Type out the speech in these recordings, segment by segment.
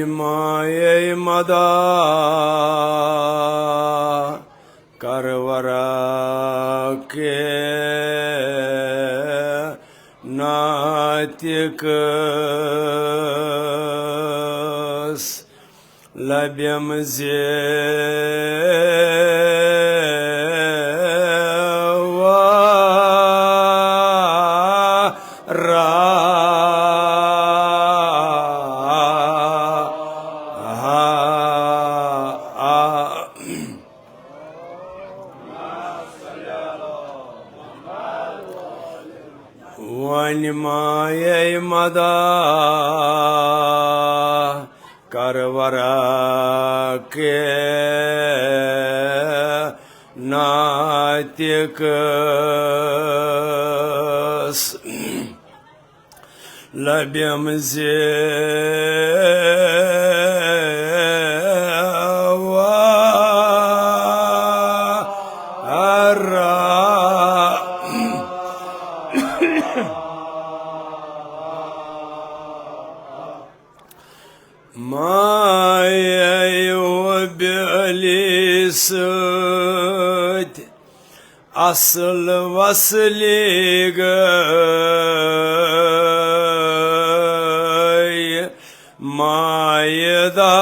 مایه مدا کرورا که ناتکس لبیم ونمایه مدا کرورا که ناتکس لبیم سود اصل وصلی گی مایدا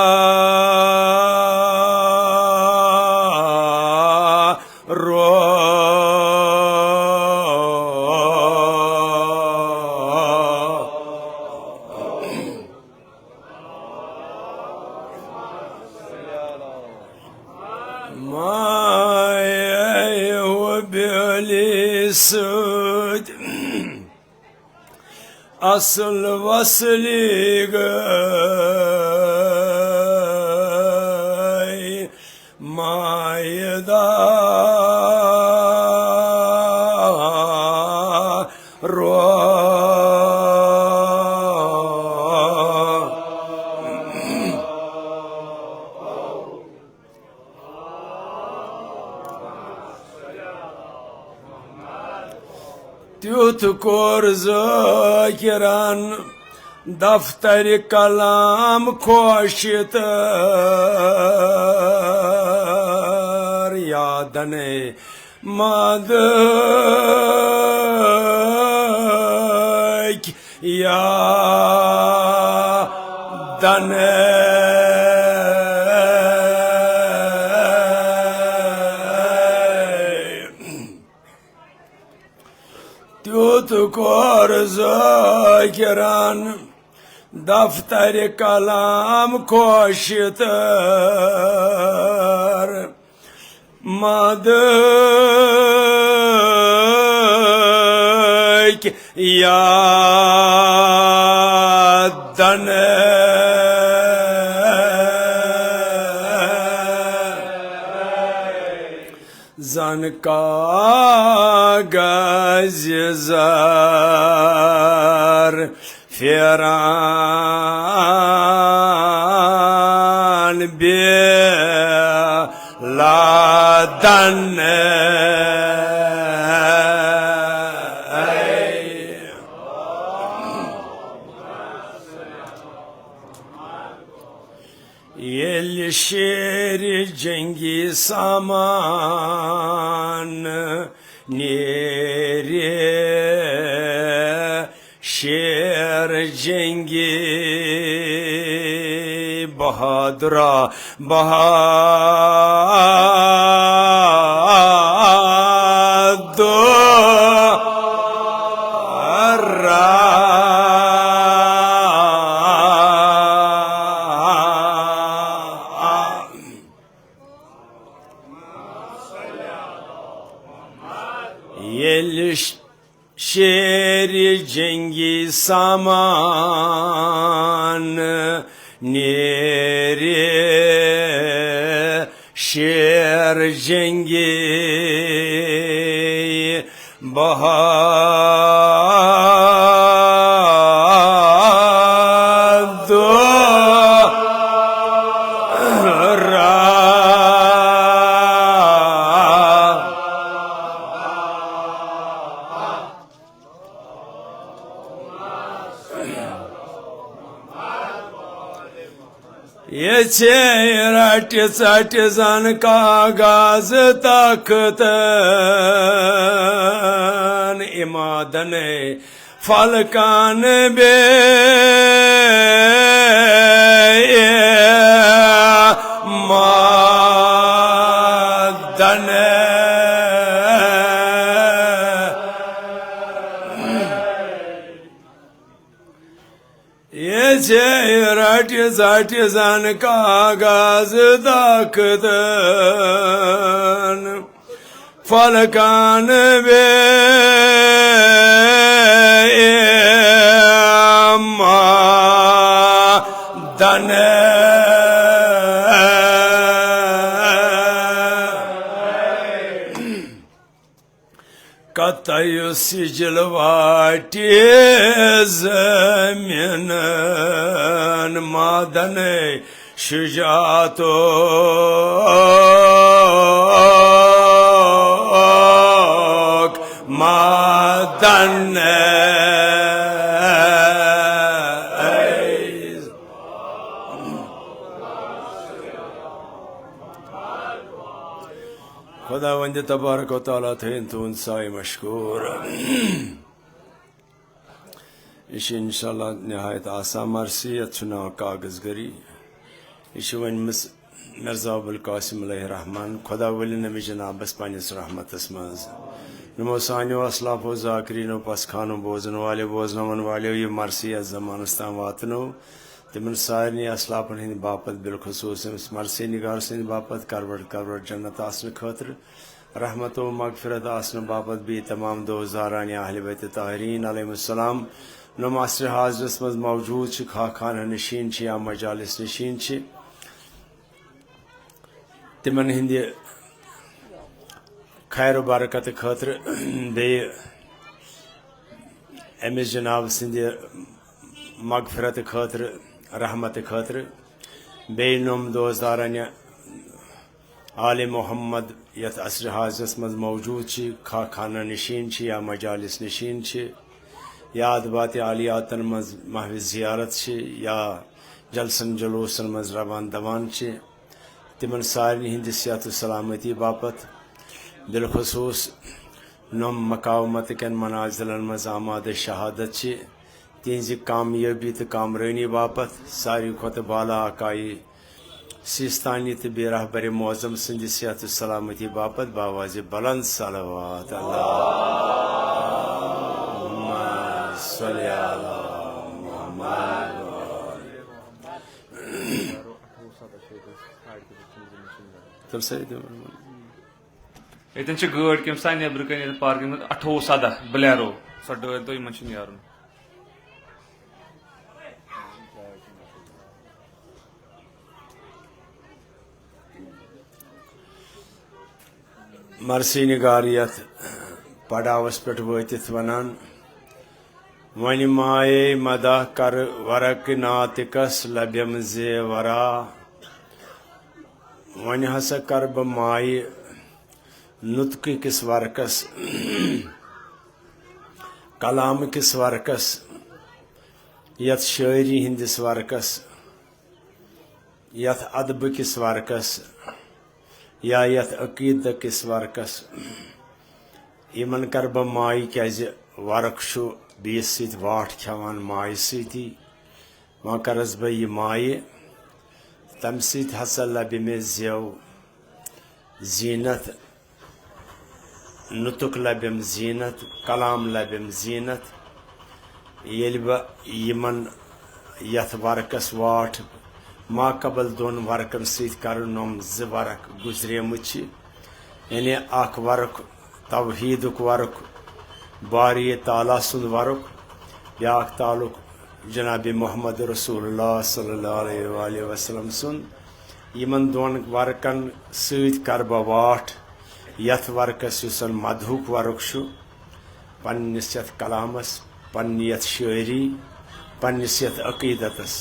سود اصل وصلی گی مایدا تیوت کور ذاکران دفتر کلام کوشتر یادن مادک یادن تو کار ذاکران دفتر کلام کوشتر مادک یادن زن کاغذ زر فیران بلادن یل شیر جنگی سامان نیره شیر جنگی بهادرا یل شیر جنگی سامان نیره شیر جنگی ये रट सट जन कागज तख्तन इमादन फलकान बे मादन रट सट जन कागज तख्तन फलकान बे मादन कतय सिजल वाटे ज़मीनन मादन शुजातो मादन खुदा वंद तबारक व तआला थे तो साय मशकूर इश इंशाल्लाह नहायत आसा मरसी अच्छुना कागज गरी इश वन मिर्जा अबुल कासिम अलैहि रहमान खुदा वली नबी जनाबस पनिस रहमतस मज नमो सानियो असलाफो जाकिरीनो पसखानो बोजन वाले बोजनवन वाले ये मरसी जमानस्तान वातनो तिमन सारनी असलाफन हिंद बापत बिलखसूस मरसी निगार सिंद बापत करवट जन्नत आसन खतर रहमत व मगफिरत आसन बापत भी तमाम 2000 अहल बैत ताहरीन अलैहिस्सलाम नुम असर हाजरस मज मौजूद खाखान नशीन या मजालिस नशीन तिमन हिंद खैर बरकत खतर बे अमिस जनाब सिंद मगफिरत खतर रहमत खतर बे नुम 2000 आले मोहम्मद यथ असर हाजरस मज मौजूद खाखाना नशीन या मजालिस नशीन याद बात आलियातन मज महव जियारत या जलसन जलूसन मज रवान दवान तिमन सारनी हिंद सेहत सलामती बापत बिलखसूस नुम मकावमत कन मनाजिलन मज आमाद शहादत तिहज कामयाबी तो कामरानी बापत सारी खुत बाला आकाई सिस्तानी तो बेरहबर मौजम सिंध सेहत सलामती बापत बावाज बुलंद सलवात यतन गाड़ कम सा नबर कन पार्किंग में 18 बलेरो सो डर तो इन यार मरसी निगारियत पड़ावस पे वतित वनान वन माए मदा कर वरक नातिकस लभ्यम जे वरा वन हसा कर ब माए नुत्क किस वर्कस कलाम किस वर्कस यथ शायरी हिंदिस वर्कस यथ अदब किस वर्कस या यथ अकीद किस वर्कस इमन कर ब माय क्या वर्क बीस सत वाट खेवान माय सी वह करस बह यह माय तम हसा लबि मे जेव जीनत नुतुक लब्यम जीनत कलाम लब्यम जीनत येल बह यमन यथ वर्कस वाट मा कबल दोन वर्कन सत कर नम ज वर्क गुजरेमुत यानी अख वर्क तवहीदुक वर्क बारी ताला सुंद वर्क ब्याक तालुक जनाब मोहम्मद रसूलुल्लाह सल्लल्लाहु अलैहि वसल्लम सुंद यमन दोन वर्कन सत कर बह वाट यथ वर्कस युसन मधुक वर्क पन्निस यथ कलामस पन्नि यथ शायरी पन्निस यथ अकीदतस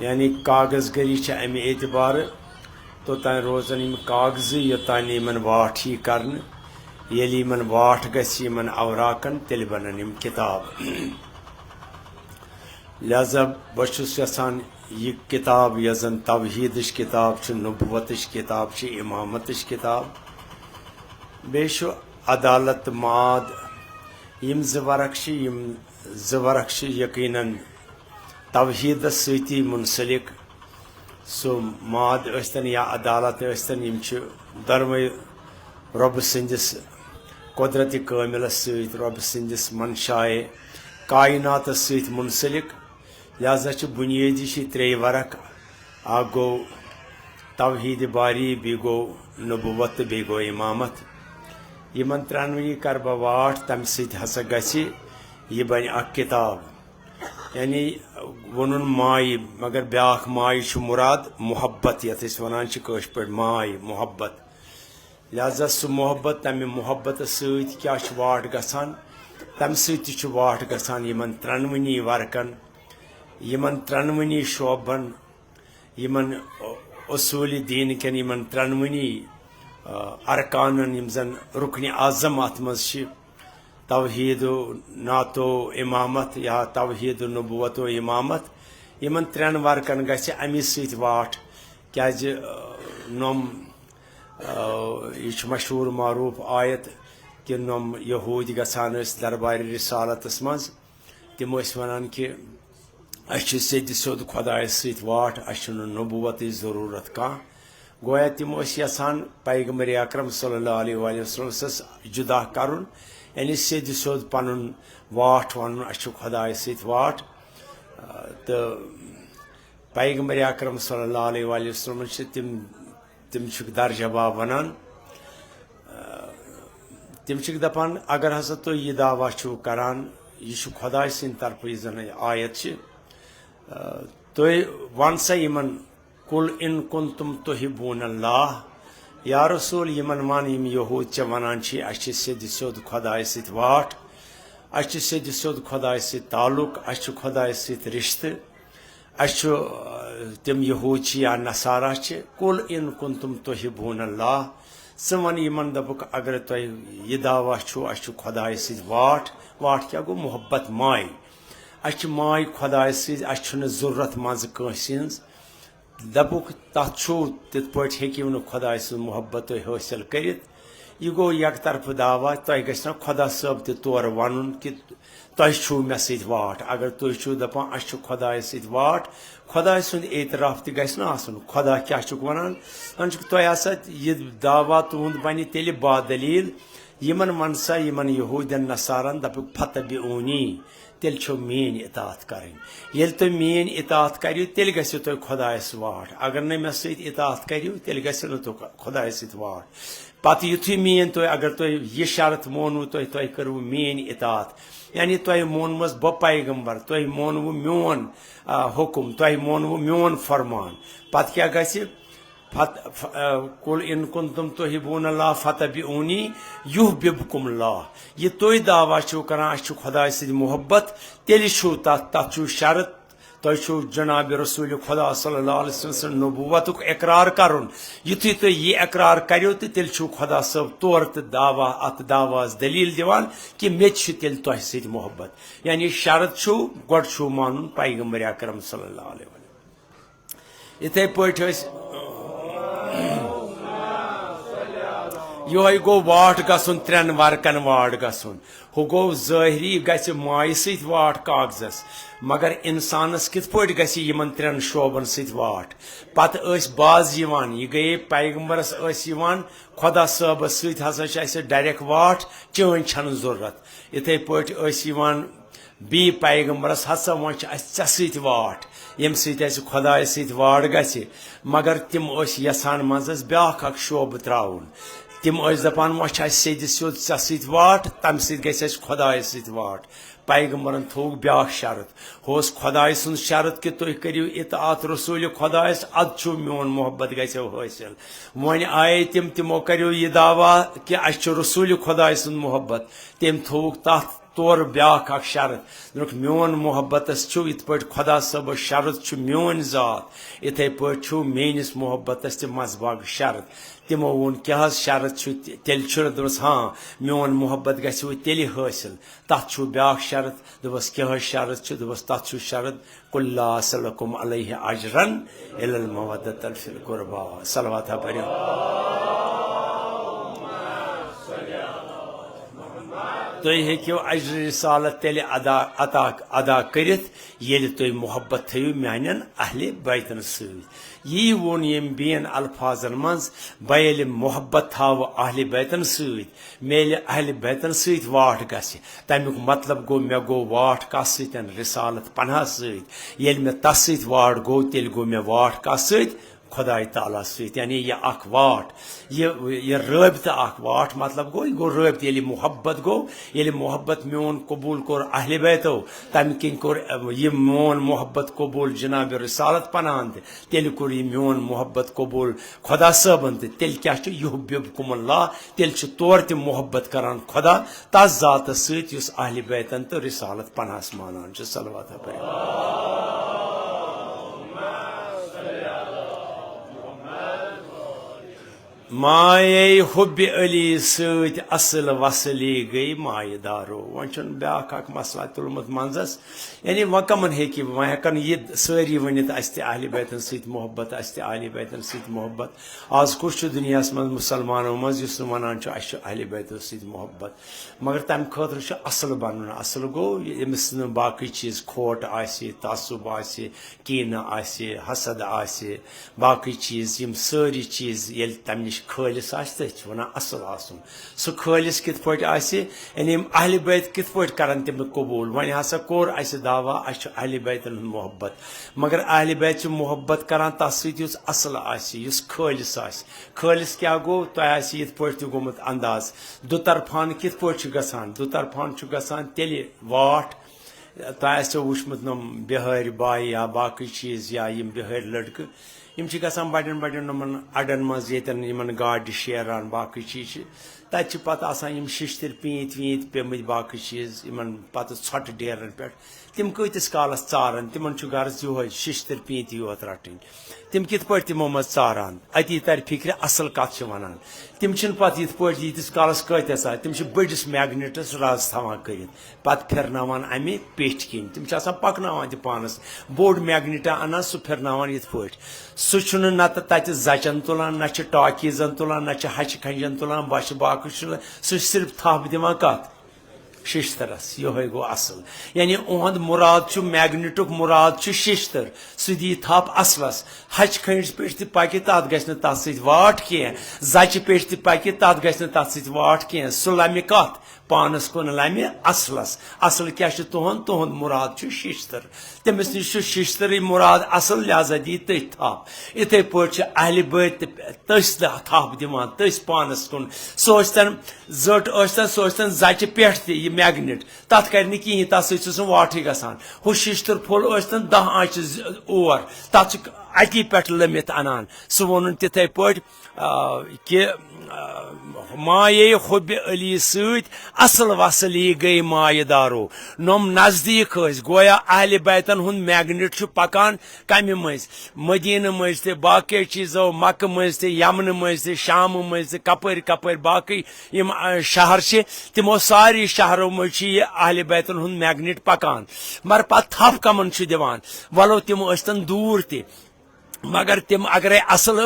यानी कागजगरी अमे एतबार तोतान रोजन कागजी योतान इन वाट ही कर ये इन वाट गन अवराकन तेल बनन किताब लिहाजा बहुत यसान ये किताब यह जन तवहीदिश किताब नबुवतिश किताब इमामतिश किताब बेशु अदालत माद यम ज़वरक यकीनन तवहीद सती मुंसलिक सो माद अस्तन या अदालत अस्तन यम दरवे रब सिंदिस कुदरत कामिल सत रब सिंदिस मनशाए कायनात सत मुंसलिक लिहाजा बुनियादी त्रे वरक आ गो तवहीद बारी be go नबुवत be go इमामत Yemen त्रनवनी कर बह वाट तम हसा गि बन अ किताब यानी वनुन माय मगर ब्याख माय मुराद मोहब्बत यथ वन पे माय मोहब्बत लिहाजा सह मोहब्बत तमें मोहब्बत सत क्या वाट गसान तम सत वाट गसान यमन त्रनवनी वर्कन यमन त्रनवनी शोबन यमन उसूल दीन कन यमन त्रनवनी अरकानन यम जन रुकन आज़म अत मज तवहीद नातो इमामत या तवहीद नबुवत इमामत यमन त्रेन वर्कन गि अमी सत वाट क्या नम यह मशहूर मारूफ आयत कि नम यहूद गसान दरबार रिसालतस मज तम वन कि सेद सोद खुदाय सत वाट नबुवत ज़रूरत कह गोया तम यसान पैगम्बर अकरम सल्लल्लाहु अलैहि वसल्लम जुदा करुन यानी सेद सोद पन वाट वन खुदाय सत वाट तो पैगम्बर अकरम सल्लल्लाहु अलैहि वसल्लम तम दर्जबा वनान तम दपान अगर हसा तुम यह दावा करान यह खुदाय सिंद तरफ जन आयत तुम वन सा यमन कुल इन कुन तुम तुहिबून अल्लाह या रसूल यमन वन यम यहूद चे वनान सेद सोद खुदाय सत वाट सेद सोद खुदाय सत ताल्लुक खुदाय सत रिश्त तम यहूद या नसारा कुल इन कुन तुम तुहिबून अल्लाह स वन यमन दपुक अगर तुम यह दावा खुदाय सत वाट वाट क्या गो मोहब्बत माय माय खुदाय सत जरूरत मज कंस दपुक तथ पे खुदाय सज मोहब्बत हासिल कर यह गो यक तरफ दावा तुम गो खुदा सब तौर वन कि तुम मे सत वाट अगर तुम दपान खुदाय सत वाट खुदाय सुंद एतराफ तन खुदा क्या वन तुम हसा यह दावा तुंद बन तेल बादलील यमन वन सा यमन यहूदन नसारन दपुक फतबिऊनी तेल मीन इतात कर तुम मीन इतात करो तेल गो तुम खुदायस वाट अगर न मे सत इतात करो तेल गो तुम खुदाय सत वाट पत युथु मीन तुम अगर तुम यह शर्त मोनव तुम करो मीन इतात यानी तुम मोनमस बह पैगम्बर तुम मोनव मोन हुकुम तुम मोनव मोन फरमान पत क्या गि कुल इन कुन तुम तुहिबून अल्लाह फतबिऊनी युहबिबकुम अल्लाह यह तुम दावा करान खुदा सद मोहब्बत तेल तथ शर्त तुम जनाब रसूल खुदा सल्लल्लाहु अलैहि वसल्लम नबुवत इकरार करुन युथु तुम यह इकरार करो तो तेल खुदा सब तौर तो दावा अत दावास दलील दिवान कि मे तेल तुह सद मोहब्बत यानी शर्त गोड मान पैगम्बर अकरम सल्लल्लाहु अलैहि वसल्लम इथे पे यह गो वाट गसन त्रेन वर्कन वाट गसन हु गो ज़ाहिरी गि माय सत वाट कागजस मगर इंसानस कित पे गमन त्रेन शोबन सत वाट पत बाज यह गए पैगम्बरस खुदा साहब सत हसा डायरेक्ट वाट चन छन जरूरत इथे पे बी पैगम्बरस हसा वन ऐ सत वाट यम सत खुदाय सत वाट गि मगर तम यसान मज ब्याख शोब त्राउन तम दपान वह सेद सोद ऐ सत वाट तम सत खुदाय सत वाट पैगम्बरन थोक ब्याख शर्त होस खुदाय सुन शर्त कि तुम करो इतात रसूल खुदायस अद मोन मोहब्बत गो हासिल वन आये तमो करो यह दावा कि रसूल खुदाय सुन मोहब्बत तम थोक तथ तौर ब्याख अख शरत दोनक मोन मोहब्बतस छु इत पट खुदा सब शरत छु मोन जात इथे पट छु मेनिस मोहब्बतस ते मजबाग शरत तिमो वोन क्या शरत छु तेल छु दोस हाँ मोन मोहब्बत गसि तेलि हासिल तथ छु ब्याख शरत दोस क्या शरत छु दोस तथ छु शरत कुल्ला सलकुम अलैहि अजरन इलल मवद्दतल फिल कुरबा सलवात पढ़ियो तुम हेक्यो अजर रिसालत तेल अदा करित येल तुम मोहब्बत थयु म्यानन अहले बैतन सत यी वोन यम बेन अल्फाजन मज बयल मोहब्बत थाव अहले बैतन सत मेल अहले बैतन सत वाट गसि तमुक मतलब गो मे गो वाट कस सतन रिसालत पनाह सत येल मे तस सत वाट गो तेल गो मे वाट कस सत खुदाई ताला सत यानी यह अख वाट यह रबत अख वाट मतलब गो यह गो रबत ये मोहब्बत गो ये मोहब्बत मोन कबूल कोर अहले बैतो तम किन कोर यह मोन मोहब्बत कबूल जनाब रिसालत पनान तेल कोर यह मोन मोहब्बत कबूल खुदा सबन तेल क्या युहब्बुकुमुल्लाह तेल तौर त मोहब्बत करान खुदा तस जात सत अहले बैतन तो रिसालत पनास मानान सलवात माये हुब्बे अली सत असल वसली गई माये दारो वन ब्याख मसला तुलमुत मंजस यानी वह कमन हेकि वह हेकन यह सारी वनित अहले बैतन सत मोहब्बत अहले बैतन सत मोहब्बत आज कुछ दुनिया मज मुसलमानों मज वनान अहले बैतन सत मोहब्बत मगर तम खतर असल बन असल गो यमिस बाकी चीज खोट आसे तासुब आसे कीन आसे हसद आसे बाकी चीज यम सारी चीज ये तम निश खालिस wana असल आसन सह खालिस कित पट यानी अहले बैत कित पट करन तम कबूल वन हसा कोर अस दावा अहले बैतन मोहब्बत मगर अहले बैत मोहब्बत करान तस सत असल खालिस खालिस क्या गो तह ये पट गोमुत अंदाज दुतरफान कित पट गसान दुतरफान गसान तेल वाट तह वुचमुत नम बिहार बाय या बाकी चीज या यम बिहार लड़कं यम गसान बड़न बड़न नमन अड़न मज यन गाड़ शेरान बाकी चीज तत पत यम शिश्तर पीत वीत पेमत बाकी चीज इन पत छट डेरन पे तम कतिस कालस चारान तिमन गर्ज यो शिश्तर पीत योत रटन तम कित पट तिमो मज चारान अति तर फिक्र असल कत वनान तम पत ये पे यीतिस कालस कतस तम बड़िस मैग्नेटस राज थवान कर पत फिरनावान अमे पेठ किन तम पकनावान त पानस बोड़ मैग्नेटा अनान सह फिरनावान ये पे सह नत तत जचन तुलान न टाकीजन तुलान न हच खंजन तुलान बश बाकी सह सिर्फ थप दिवान कत शिश्तरस ये गो असल यानी उहद मुराद मैग्नेटुक मुराद शिश्तर सह दी थप असलस हच खंड पे पकि तथ गि तथ सत वाट कह जच पे पकि तथ गि तथ सत वाट कह सह लम्य कत पानस कुन लम्य असलस असल क्या तुहद मुराद शिश्तर तमिस नश शिश्तर मुराद असल लिहाजा दी तथ थप इथे पे अहले बैत तस थप दिवान तस पानस कुन सह जट सह जच पे यह मैग्नेट तथ कर कहें तथ सह वाट गसान हु शिश्तर फुल 10 आंच और तथ अति पे लमित अनान सह वोन तिथे पे कि माये हुब्बे अली सत असल वसली गई माये दारो नम नजदीक गोया अहले बैतन हुन मैग्नेट पकान कम मज मदीन मज ते बाकी चीजों मक्क मज ते यमन मज ते शाम मज ते कपर कपर बाकी यम शहर तिमो सारी शहरों मज अहले बैतन हुन मैग्नेट पकान मगर पत थप कमन दिवान वलो तिम दूर ते मगर तिम अगर असल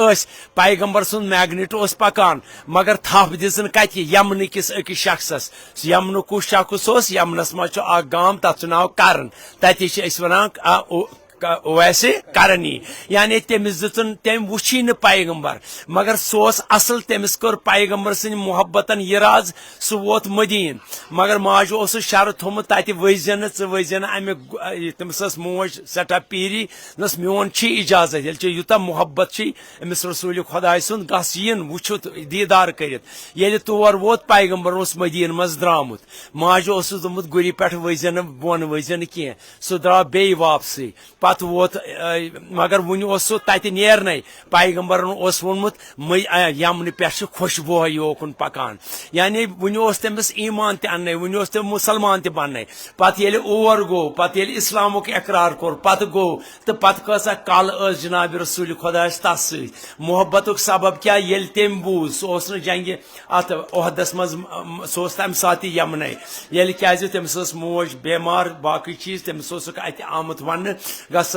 पैगंबर सुन मैग्नेट पकान मगर थप दिन कत यमन किस अकिस शख्सस यमन कुछ शख्स यमनस मज गाम तथ नाव करन तत वन वैसे करनी यानी तमिस दिन तम वुची न पैगंबर मगर सह असल तमिस कर पैगंबर सद मोहब्बतन यह राज सह वोत मदीन मगर माज शर्त थोमुत तत वजन वजन अमे तमिस मोज सठा पीरी नस मोन इजाजत ये यूता मोहब्बत अमिस रसूल खुदा सुन गस इन वुचुत दीदार कर तौर वोत पैगंबर मदीन मज द्रामुत माज दोमुत गुरी पे वजन बोन वजन कह सह द्राव बे वापसी पत वोत मगर वन तत नेरन पैगम्बरन वोनमुत यमन पे खुशबू योकुन पकान यानी वन तमिस ईमान तन वन तम मुसलमान त बन पत ये और गो पत ये इस्लामुक इकरार कोर पत गो तो पत कसा कल जनाब रसूल खुदा तस मोहब्बत सबब क्या ये तम बूझ सह जंग अत ओहदस मज सह तम सात यमन ये क्या तमिस मोज बेमार बाकी चीज तमिस अत आमुत वन गस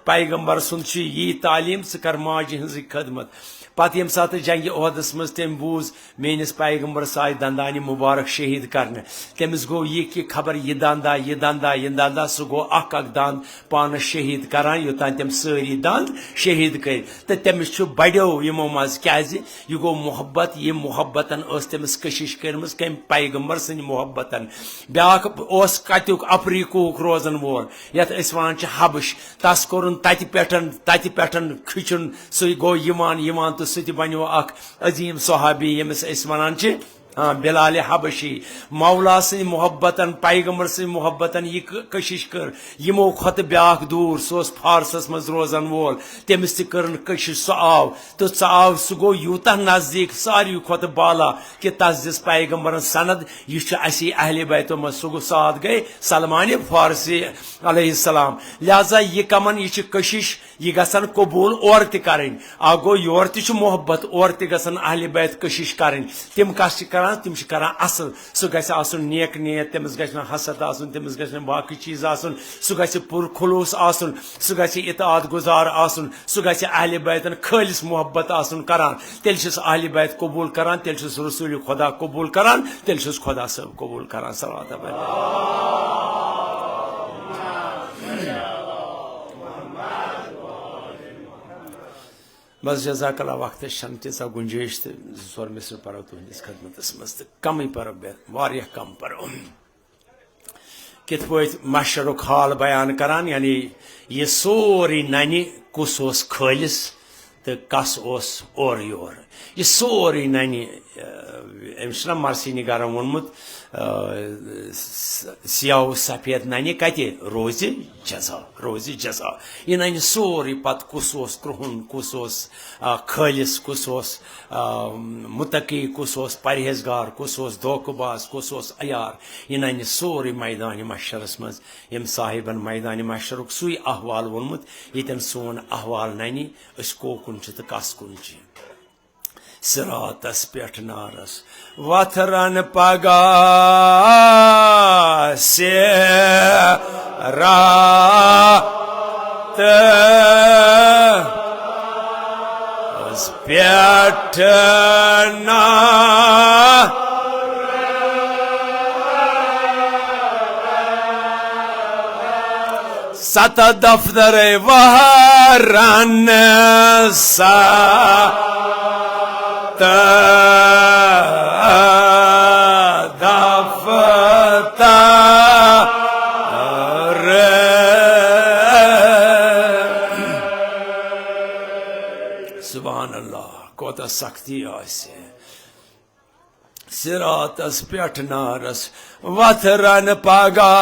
पैगम्बर सुन यी तालीम सह कर माज हज खदमत पत यम सात जंग ओहदस मज तम बूझ मेनिस पैगम्बर आय दंदान मुबारक शहीद कर तमिस गो यह कि खबर यह दंदा यह दंदा यह दंदा सह गो अख दंद पान शहीद करान योतान तम सारी दंद शहीद कर तो तमिस बड़ो यमो मज क्या यह गो मोहब्बत ये मोहब्बतन तमिस कशिश कर्म कम पैगम्बर सद मोहब्बतन ब्या कत्युक अफ्रीकूक रोजन वोल यथ वन हबश तस कोर तत पे खिचुन सह गो यमान तो सह बनो अख अजीम सहाबी यमिस वन हाँ बिलाल हबशी मौला सद मोहब्बतन पैगम्बर सद मोहब्बतन यह कशिश कर यमो खत ब्या दूर सह फारसस मज रोजन वोल तमिस कर कशिश सह आव तो आव सह गो यूता नजदीक सारी खत बाला कि तस दिस पैगम्बर सनद यह अहले बैतो मज सह गो साथ गए सलमान फारसी अलैहिस्सलाम लिहाजा यह कमन यह कशिश यह गसन कबूल और तरें आ गो योर त मोहब्बत और तन अहले बैत कशिश करें तम कस तम असल सह गु नेक नियत तमिस गु हसद आसन तमिस गु बाकी चीज आसन सह गु पुरखलूस आसन सह गु इताअत गुजार आसन सह गु अहले बैतन खालिस मोहब्बत आसन करान तेल अहले बैत कबूल करान तेल रसूल खुदा कबूल करान तेल खुदा सब कबूल करान सलावत बस जज़ाकल्ला वक्त तीसा गुंजाइश तो जोर मिसर परो तुहस खदमतस मज तो कम परो वारिया कम परो कित मशरुक हाल बयान करान यानी यह सोरी ननि कुस खालिस तो कस और योर यह सोरी ननि अमिस मरसी निगार वोनमुत सियाह सफेद ननि कत रोज जजा यह ननि सोरी पत कुस क्रुहन कुस खालिस कुस मुतकी कुस परहेजगार कुस धोखबाज कुस अयार यह ननि सोरी मैदान महशरस मज यम साहिबन मैदान महशरुक सुई अहवाल वोनमुत यतन सोन अहवाल ननि कोकुन तो कस कुन सिरातस पेठ नारस वथरन पगा से रात पेठ ना सत दफ्तर वहरन सा सुभान अल्लाह कोता सख्ती आसे सिरातस पेठ नारस वथरन पगा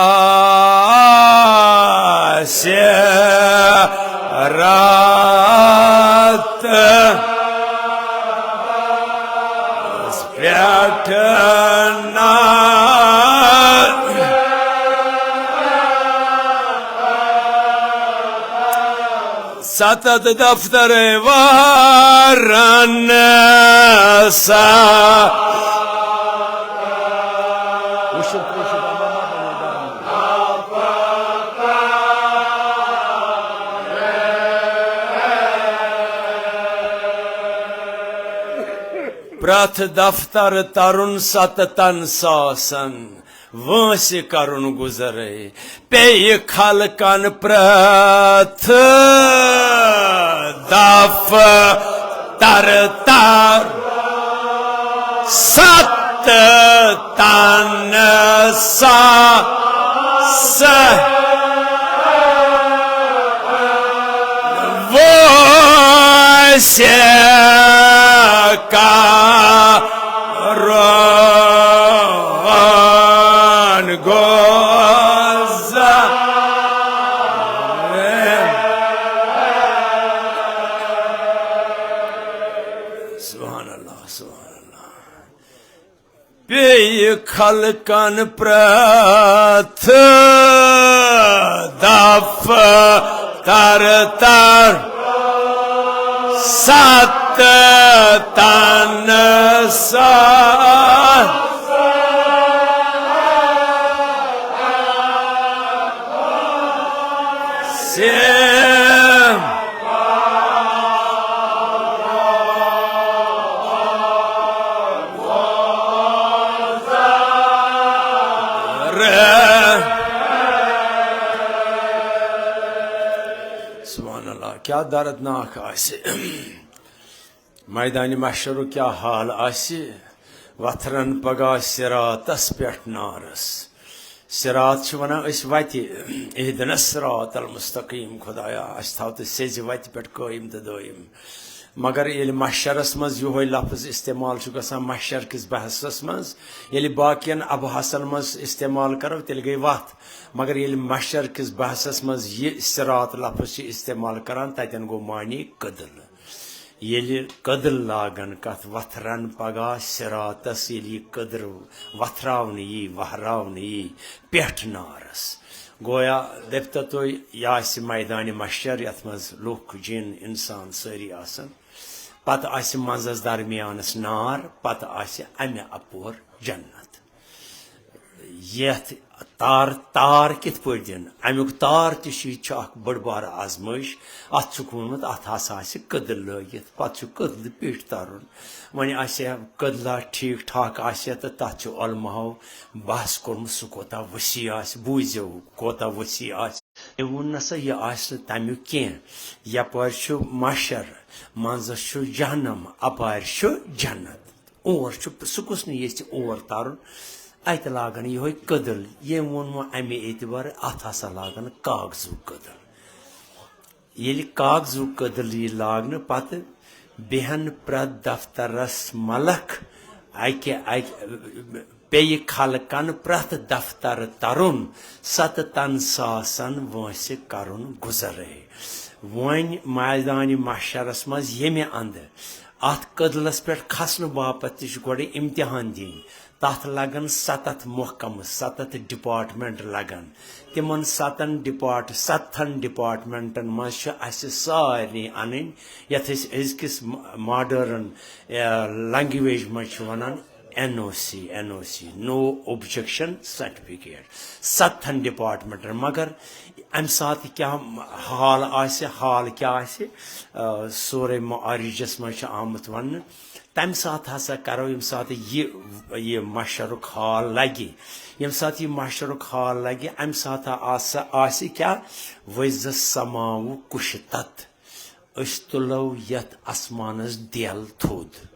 से रात पेठ ना सतत दफ्तर वारन सा प्रथ दफ्तर तरुण सततन सासन वंश करुण गुजरे पे खलकन प्रथ दफ्तर तर सत तन सा वंश का रोन गोज़ खलकन प्रथ दफ तर तर सत तन सा क्या दर्दनाक आसे मैदान महशर क्या हाल आसे वथरन पगा सिरातस पेट नारस सिरात वन वत इहदिन सिरात अल मुस्तकीम खुदाया थाव तो सेज वत पे कायम तो दायम मगर ये महशरस मज यो लफ्ज इस्तेमाल महशर किस बहसस मज ये बाकियन अबहसन मज इस्तेमाल करो तेल गई वत मगर ये महशर किस बहसस मज ये सिरात लफ्ज इस्तेमाल करान तन गो मानी कदल ये कदल लागन कथ वथरन पगा सिरातस ये कदर वथरावन यी वहरावन यी पेठ नारस गोया दपत तुम यह मैदान महशर यथ मज लुख जिन इंसान सारी आसन पत मजस दरमियानस नार पत अमे अपोर जन्नत यथ तार तार कित पे दिन अमुक तार तह बड़ बार आजमाइश अत वोनमुत अत कदल लगित पे कदल पेट तरन वन कदला ठीक ठाक तो तथ अलमहो बहस कोर्मुत सह कोता वसी बूझो कोता वसी वोन नसा यह तमुक कह यपर महशर मंजस जहनम अपार जन्नत और सह कुस ये और तरन अत लागन यो कदल ये वोनमो अमे एतबार अत हसा लागन कागजू कदल ये कागजू कदल यह लागन पत बेहन प्रत दफ्तरस मलक पे खलकन प्रत दफ्तर तरुन सत तन सासन वस करुन गुजरे वन मैदान महशरस मज ये अंद अत कदलस पे खसन बापत गोड़े इम्तिहान दिन तथ लगन 7 महकम 7 डिपार्टमेंट लगन तिमन 7 डिपार्टमेंटन मज सारे अन यस मॉडर्न लैंग्वेज मज one NOC no objection certificate 7 department मगर अम सात क्या हाल क्या सोरे मारिजस मज आमुत वन तम सात हसा करो यम सात ये महशरुक हाल लगे यम सात ये महशरुक हाल लगे अम सात क्या वज़ समाव कुशतत अस तुलो यत आसमानस दिल थोद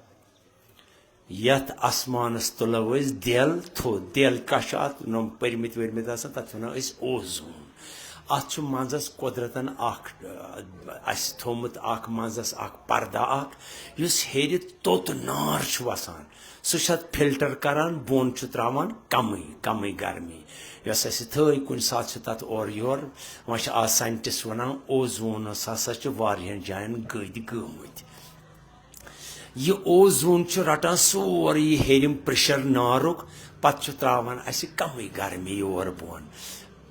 यथ आसमानस तुलो दिल थोद दिल कश नम परमित वर्मित तथ वन ओजोन अत मजस कुदरतन थोमुत मजस पर्दा युस हेर तोत नार वसान सह फिल्टर करान बोन त्रावान कम गर्मी यस थी कुन सात तथ और योर वह आज साइंटिस्ट वनान ओजोनस हसा वारियन जायन गद गमत यह ओजोन रटान सोरे हेरिम प्रेशर नारुक पत त्रावान कम गर्मी योर बोन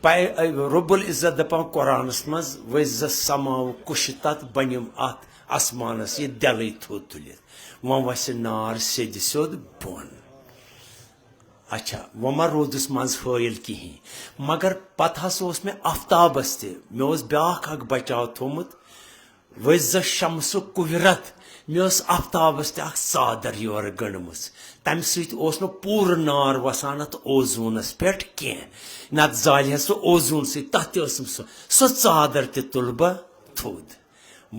रब्बुल इज्जत दपान कुरानस मज वज़ समाव कुशतत बनिम अत आसमानस यह दिल थोद तुलित वह वस नार सेद सोद बोन अच्छा वह मा रोदस मज हयल कहें मगर पत हसा मे आफ्ताबस मे ब्याख बचाव थोमुत वज़ शम्स कुहरत मे आफ्ताबस चादर योर गणमस तम सो पूर नार वसान ओजोनस पे कह नत जाल सो ओजोन सत सो चादर तुल बह थोद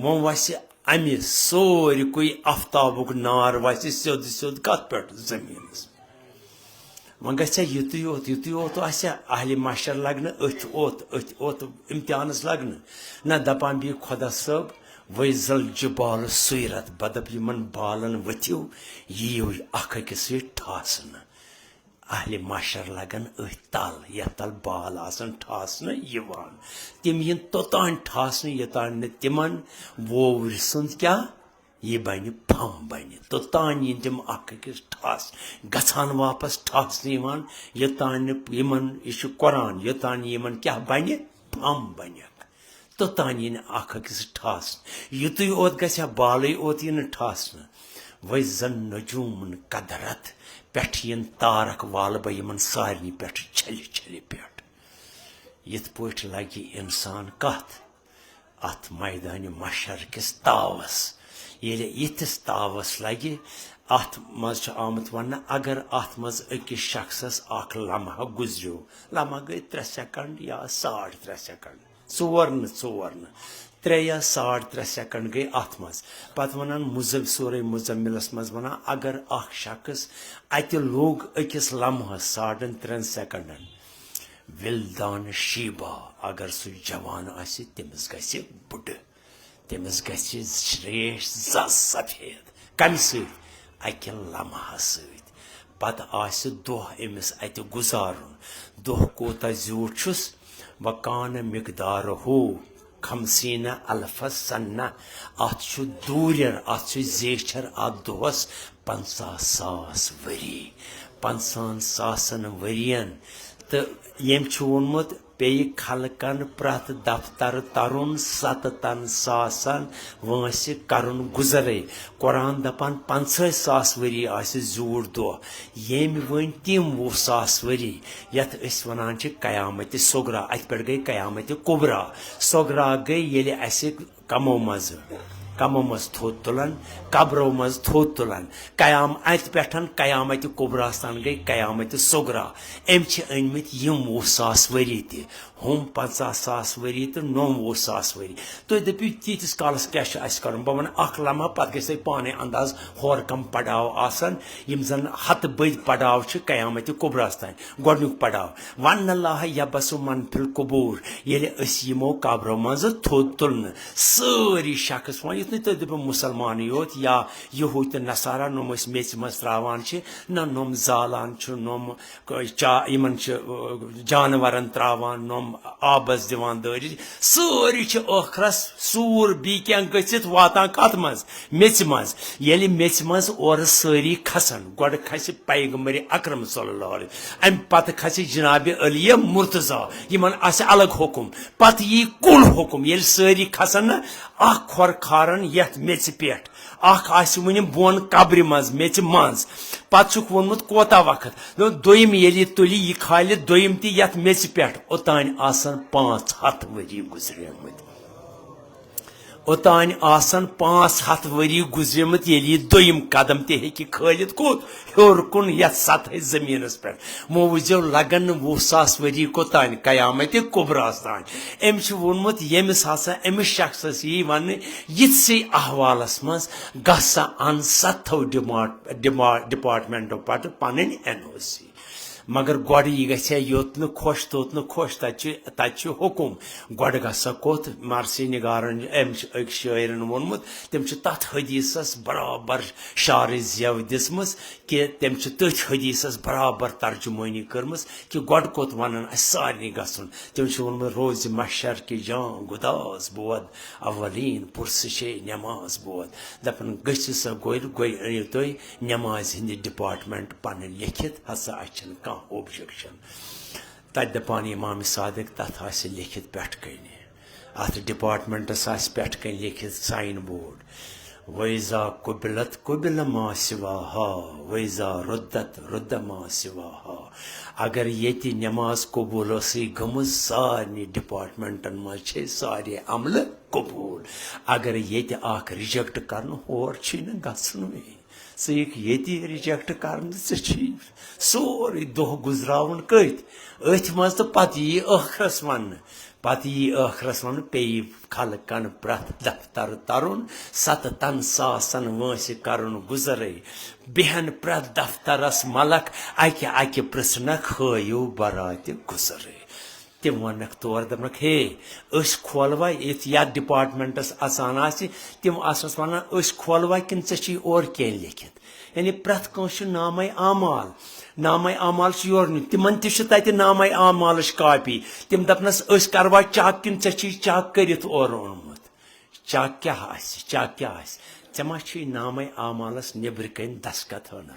वो वस अमे सोरकुई आफ्ताबुक नार वस सोद सोद कत पे जमीनस वह गया युत योत अहल महशर लगन अथ ओत इम्तिहानस लगन न दपान बी खुदा सब वैजल जबाल सुरत बदप यमन बालन वथिव यीव अखिस ठासन अहल महशर लगन अथ तल यथ तल बाल आसन ठासन यवान तिम यन तोतान ठासन यतान तिमन वोवर सुंद क्या यह बन फम बन तोतान yin तम अकिस ठस गछान वापस ठस योतान यह कुरान योतान यमन क्या बन फम बन तोतान yin अकिस ठस युत ओत गया बाल ओत यह ठस वह जन नजूमन कदरत पे तारक वाल बह यमन सारे पे छल छल पे यथ पट लगे इंसान कत अत मैदान मशर किस तावस ये यथिस तावस लगे अत मज आमुत वन अगर अत मज अकिस शख्सस अख लम्हा गुजरो लम्हा गई 3 सेकंड या 3.5 सेकंड चोर 3 या 3.5 सेकंड गई अत मज पत वन सूरह मुजम्मिलस मज वन अगर अख शख्स अत लोग अकिस लम्हस 3.5 सेकंडन विलदान शीबा अगर सह जवान आसि तमिस गसि बुड तमिस गसि रेश सफेद कम अकि लम्हा सत पत आसि दोह अमिस अत गुजारुन दोह कोता ज्यूट छुस वकान मिकदार हो 50 अल्फ सन्ना अत दूर अत जेचर अत दोहस 50,000 वरी 50,000 वरियन तो यम वोनमुत पे खलकन प्रत दफ्तर तरुन 7,000 वंस करन गुजरे कुरान दपान 50,000 वरी आसि जूर दो यम वन तिम 20,000 वरी यथ वनान कयामत सोगरा अत पे गई कयामत कुबरा सोगरा गई ये अस कमो मज थोद तुलान कब्रो मज थोद तुलान कयाम अत पे कयामत कुबरास तान गई कयामत सोगरा अम अनमित यम 20,000 वरी त हम 50,000 वरी तो 90,000 वरी तो दपू तीस कालस क्या कर बह वन अख लम्हा पे गई पाने अंदाज होर कम पड़ाव आसान यम जन हत बद पड़ाव कयामत कुबरास तान गोडनुक पड़ाव वन अल्लाह यबसु मन फिल कुबूर ये यमो कब्रो मज थोद तुलन सारी शख्स वन युत तो दप मुसलमान योत या यहूद तो नसारा नम मेच मज त्रावान ना नम जालान नम इन जानवरन त्रावान नम आबस दिवान दारी सारी ٲखरस सूर बी क्या गसित वातान कत मज मेच मज ये मेच मज और सारी खसन गोड खस पैगंबर अकरम सल्लल्लाहु अलैहि अम पत खस जनाब अली मुर्तजा यमन आस अलग हुकुम पत यी कुल हुकुम ये सारी खसन न अख खोर खारन यथ मेच पेट अख आस वन बोन कब्र मज मेच मज पत वोनमुत कोता वक्त दोयम ये तुली यह खाल दोयम ती यथ मेच पे ओतान आसन 500 वरी गुजरेमत ओतान आसन 500 वरी गुजरेमत ये दोयम कदम ते हेकि खालित कोत हेर कुन यथ सतह जमीनस पे मोवजो लगन 20,000 वरी कोतान कयामत कुबरास तान अम वोनमुत यमिस हसा अमिस शख्सस यी वन यिथसे अहवालस मज गसा अन 7 डिपार्टमेंटो पट पन NOC मगर गोड यह गया योत न खुश तोत न खुश तत हुकुम गोड गसा कोत मरसी निगारन अक शायरन वोनमुत तम तथ हदीसस बराबर शार जव दिसम कि तम तथ हदीसस बराबर तर्जुमानी कर्मस कि गोड कोत वन सारे गसन तम वोनमुत रोज मशर कि जान गुदास बोद अवलीन पुरसशे नमाज बोद दपन गि सा गोर गो तुम नमाज हिंद डिपार्टमेंट पन लिखित हसा अच्छन कह ऑब्जेक्शन तत दपान इमाम सादिक तथ आसि लिखित पेट कन अत डिपार्टमेंटस आसि पेट कन लिखित साइन बोर्ड वैजा कुबिलत कुबिल मा सिवाहा वैजा रुद्दत रुद्द मा सिवाहा अगर ये नमाज कबूल गम सारे डिपार्टमेंटन मज सारे अमल कबूल अगर ये रिजेक्ट कर होर गसन ये रिजेक्ट कर सोरे दह गुजरावन कत अथ मज तो पत यी ٲखरस वन पे खलकन प्रत दफ्तर तरुन 7,000 वंस करन गुजरे बेहन प्रत दफ्तरस मलक अकि पृछनक हयू बरात गुजरे तम वनक तौर दपनक हे खोलवा ये डिपार्टमेंटस अचान तम आसस वन खोलवा कि ऐ और क्या लिखित यानी प्रत कंस नाम आमाल योर तिमन तत नाम आमाल कापी तम दपनस करवा चक कि ऐ चक कर और ओनमुत चक क्या चक क्या मा नाम आमालस नबर कन दस्खत हन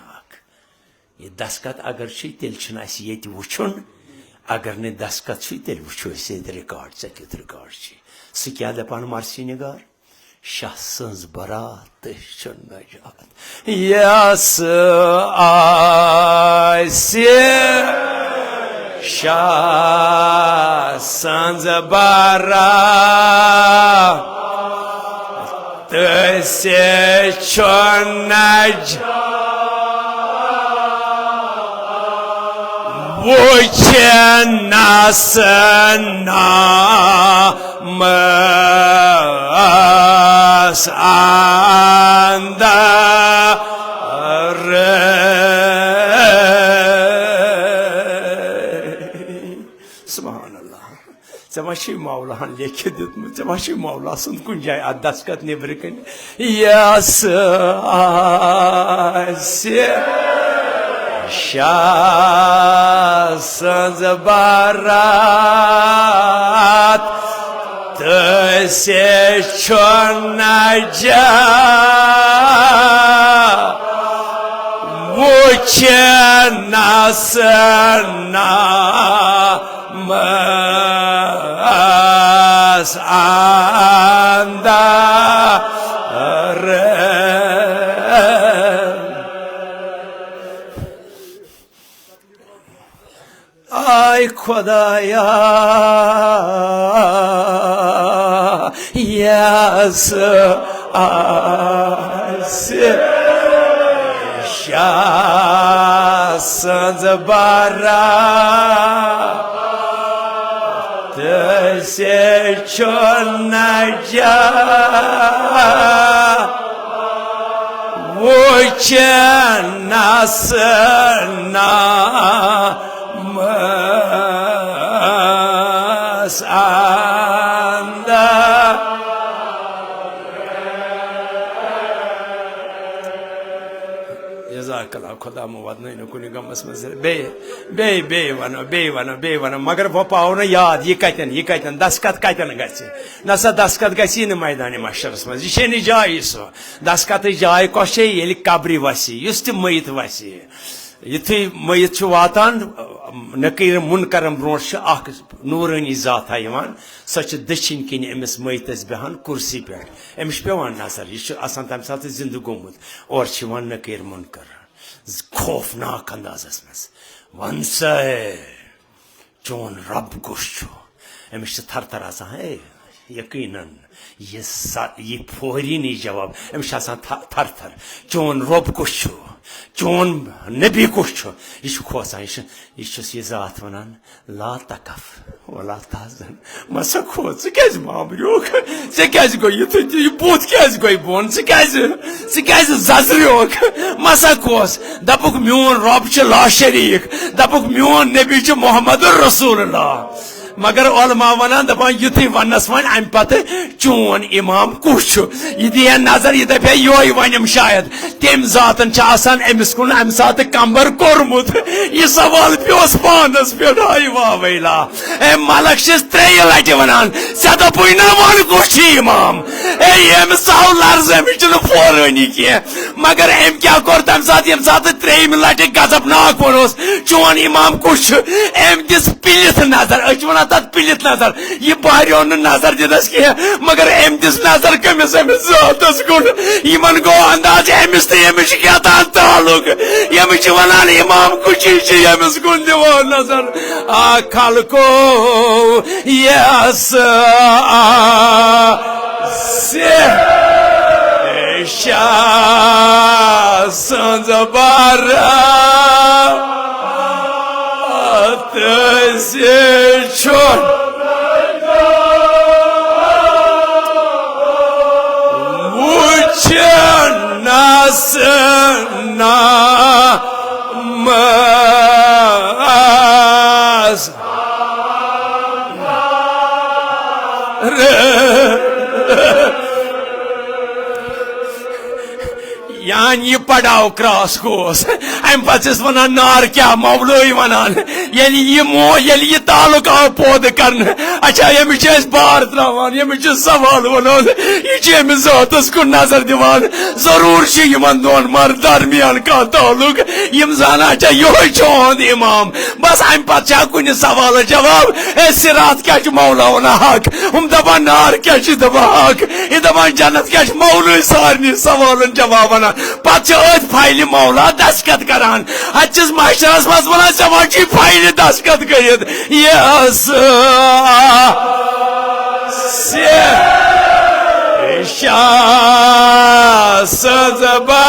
यह दस्खत अगर तेल ये वुन अगर ने दस्खत तेल वो रिकॉर्ड ऐ कुत रिकॉर्ड सह क्या दपान मरसी निगार शाह सज बरात नजात यस शाह सज बरात नज े मौलान लिखि दितमुत े मौला सुंद कुन जाए अत दस्खत नबर कन यस शाह सज बरात ay Khudaya yas şahsız barat seçonaca uçanasına masanda Jazakallah खुदा मुबाद नहीं कुन गमस मज बे वन मगर वो पाओ न याद यह कतन दस्खत कतन ग नसा दस्खत गसी न मैदान महशरस मज यह जाय सो दस्खत जाय कस ये कब्र वसी युस त मयत वसी युथु मयत वातान नकीर मुनकरम ब्रो नूरानी जाता सो दक्षिण किन अमिस मयतस बहान कुर्सी पे अमिस पेवान नजर यह तम सात जिंद गोमुत और नकीर मुनकर खौफनाक अंदाजस मज वन चोन रब कुश अमिस थर थर है यकीनन ये फोरी नहीं जवाब अमिस थर थर चोन रब कुश चोन नबी कुश यह खोसान यह जात वनान ला तकफ वला तहजन मसा खोज क्या मामूक क्या गो यह बूथ क्या गई बोन क्या जजरियोक मसा खोस दपुक मोन रब ला शरीक दपुक मोन नबी मोहम्मद रसूलुल्लाह मगर उलमा वनान दपान युथि वनस वन अम पत चोन इमाम कुश यह दिया नजर यह दपे यो वनम शायद तम जातन अमिस कुन अम सात कंबर कोरमुत यह सवाल पेस पानस पे वाह वैला मलक त्रे लटि वनान ऐ दपु ना वन कुश इमाम अमिस आव लर्ज अमिस फोरानी कह मगर अम क्या कोर तम सात यम सात त्रेम लटि गजबनाक वोस चोन इमाम कुश अम दिस पिलित नजर अच वन तथ पिलित नजर यह बारियो नजर दिदस कह मगर अम दिस नजर कमिस अमिस जातस कुन यमन गो अंदाज अमिस तो अमिस क्या ताल्लुक यमिस वनान इमाम कुशी अमिस कुन दिवान नजर आ खलको यस शाह सज बरात छोड़ nasna mas यानी पड़ाव क्रॉस गोस अम पे वन नार क्या मौलवी वनान ये तालुक आव पौध कर अच्छा यमिच बार त्रावान यमिच सवाल वन यह जातस कुन नजर दिवान जरूर दोन मर दरमियान कह तालुक यम जाना अच्छा यो चोंद इमाम बस अम पे कुन सवाल जवाब सिरात क्या मौला वन हक हम दपान नार क्या दपान हक यह दपान जन्नत क्या मौलवी सारे सवाल जवाब वन पे फाइल मौला दस्तखत करान अचिस मास्टरस मज वन चे फाइल दस्तखत कर सजबा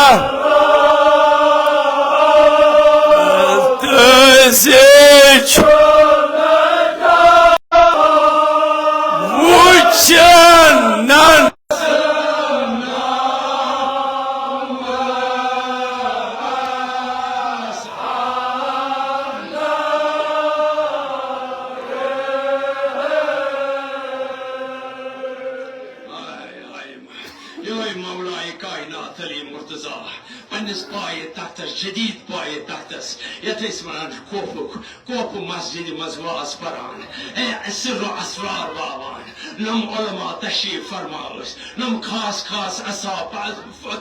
वुचन जदीद पाए तख्तस यथस वन कोप मस्जिद मजवास परान सिर असरार वावान नम उलमा तशरीफ फरमावस नम खास खास असाब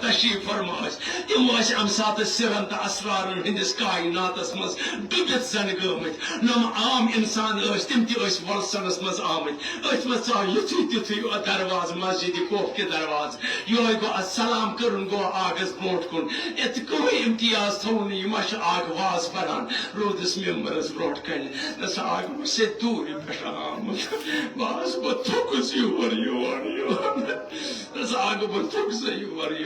तशरीफ फरमावस तिम अम सात सिरन तो असरारन हंदिस कायनातस मज डुबित जन गमत नम आम इंसान तिम वलसनस मज आमत अथ मज युथु तिथु दरवाज मस्जिद कोप के दरवाज यो गो सलाम कर गो आगस ब्रोट कुन ये कोई इम्तियाज थोन यह आगवाज परान रोदस मेम्बरस ब्रोट कन आग से दूर पे बस बह थुकस योर आग बह थुकस योर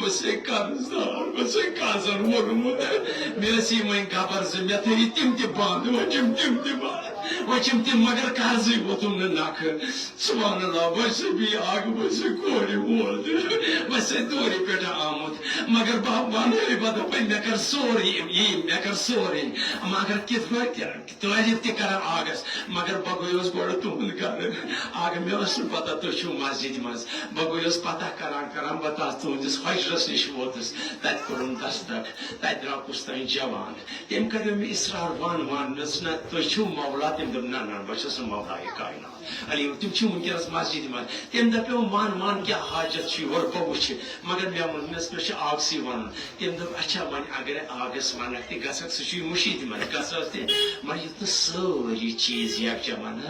बस कर्जदार बस कर्जन वोनमुत मे वन खबर से मे थी तिम बंद वचम तिम बंद वचम तिम मगर कर्ज वोतुम नख सुभान अल्लाह बस भी आग बस कोर मोल बस दूर पे आमुत मगर वन पे मे कर सोरी मे कर सोरी मगर कित तारीफ तक आगस मगर बह गोस गो तुहद कर आग मे पता तुम मस्जिद मज बह गोस पता करान बह तुहदिस हजरस नश वोतस तत कोरम दस्तक तत द्राकुस तन जवान तम कर मे इसरार वन ना तुम मौला तम दप ना बस मौला कायनात अली तुम वनकस मस्जिद मज तम दपो मान क्या हाजत योर बह वुच मगर मे वो मे आगसी वन तम दप अच्छा वन अगर आगस वन गख सह मुशीद मन गस मन युत सारी चीज यकजा वन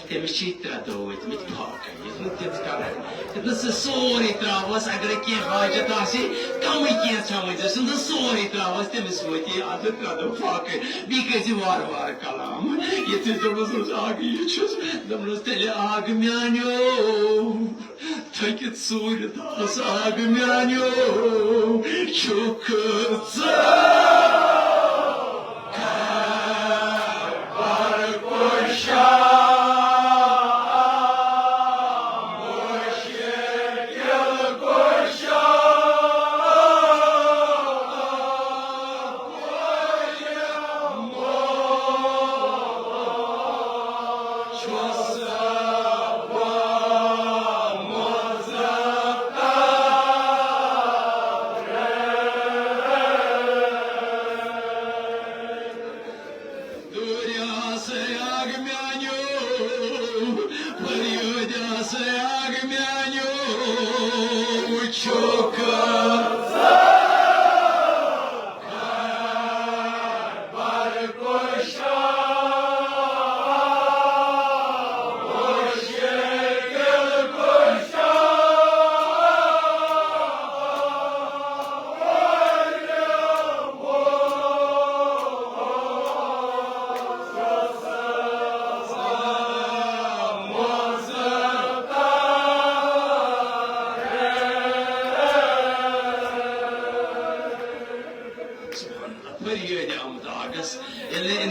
तमिस त्रे दो वत फाक सोरे त्रावस अगर कह हाजत कम कह समझ सोरे त्रावस तमिस वत अद त्रे दो फाक बी कर वार वार कलाम ये दोस आग यह तेल आग म्यानो थकित सूर दास आग म्यानो छुक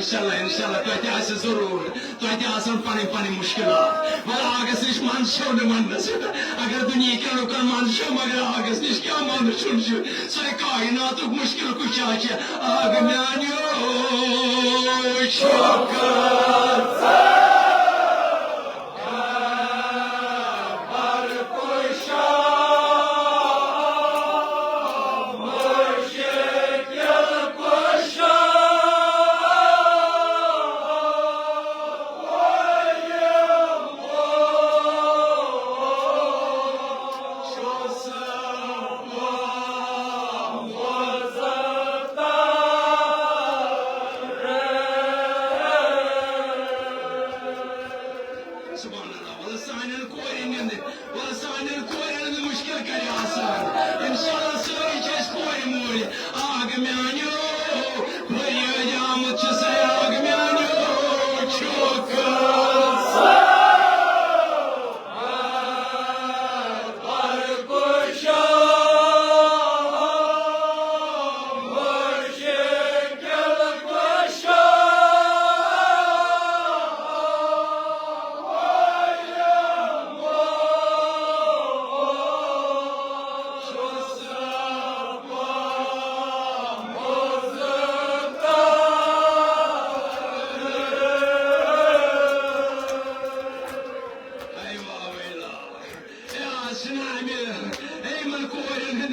इंशाल्लाह जरूर पन मुश्किलात मगर आगस नश मन शो मनस अगर दुनिया के लुकन मन शो मगर आगस नश क्या मन सो कायनात मुश्किल कुछ आग म्यानो Subhanallah, valla sahnenin koyunun, valla sahnenin koyunun müşkil kari asan. İnşallah söyleyeceğiz koyun. Agmyanyo, koyacağım çısaya agmyanyo. Çok kısa.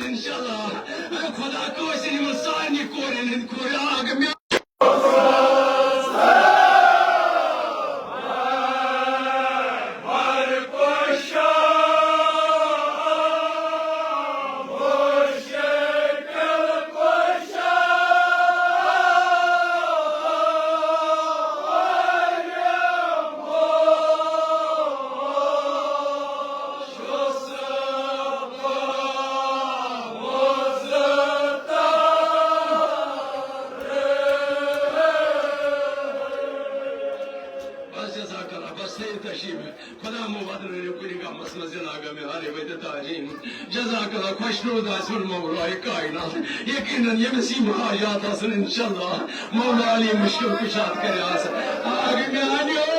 İnşallah. Koda koysun masani korenin koragım. Cezakallah koştuğu da sur Mevla'yı kainat. Yakinen yemesim hayatasın inşallah. Mevla Ali müşkül kuşat kıyası. Ağım yanıyor.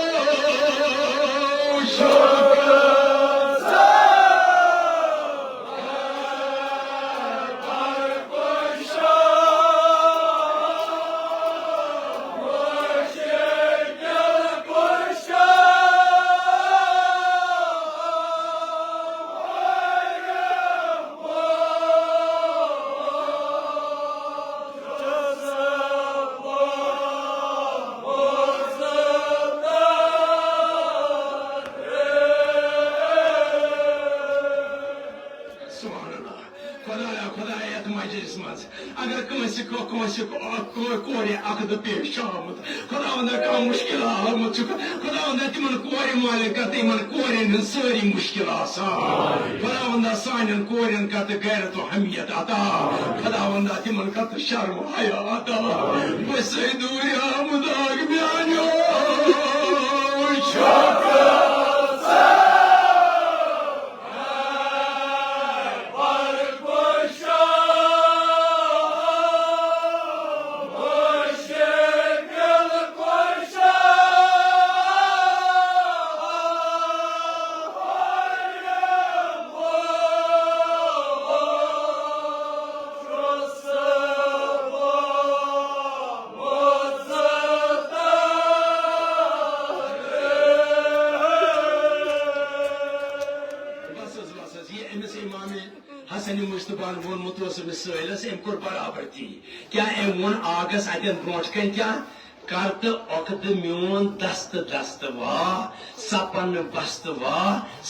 अगर कौन कोरे अकद पेश आमत खुदा का मुश्किल आमत खुदा तिमन कोरे मालिक करते मन कोरेन सारी मुश्किल आसान खुदा सान कोरेन करते गैरत हमियत अता खुदा तिमन करते शर्म हया अता बस दूर आमद आग म्यानो kur baraber thi kya emun agas aten bront kan kya kart okd mion dast va sapan bast va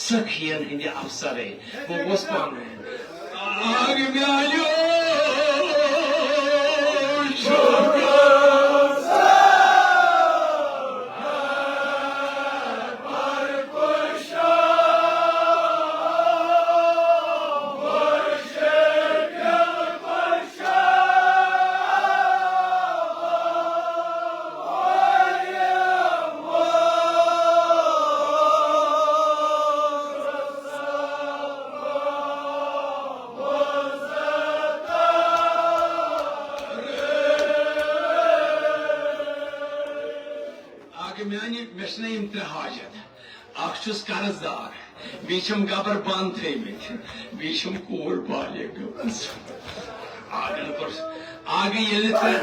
sakhiyan hindi afsare wo waspan ag myalyo Akşus karızdar, biçim gabar band theymet, biçim kol bale gabas. Ağın kur, ağın yelit. Ağın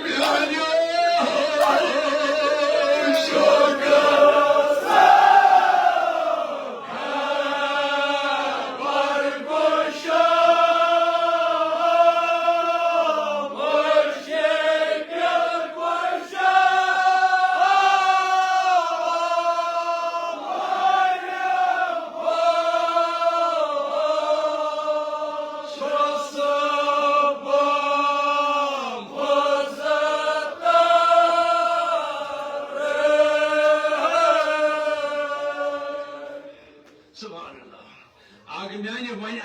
bihanyo.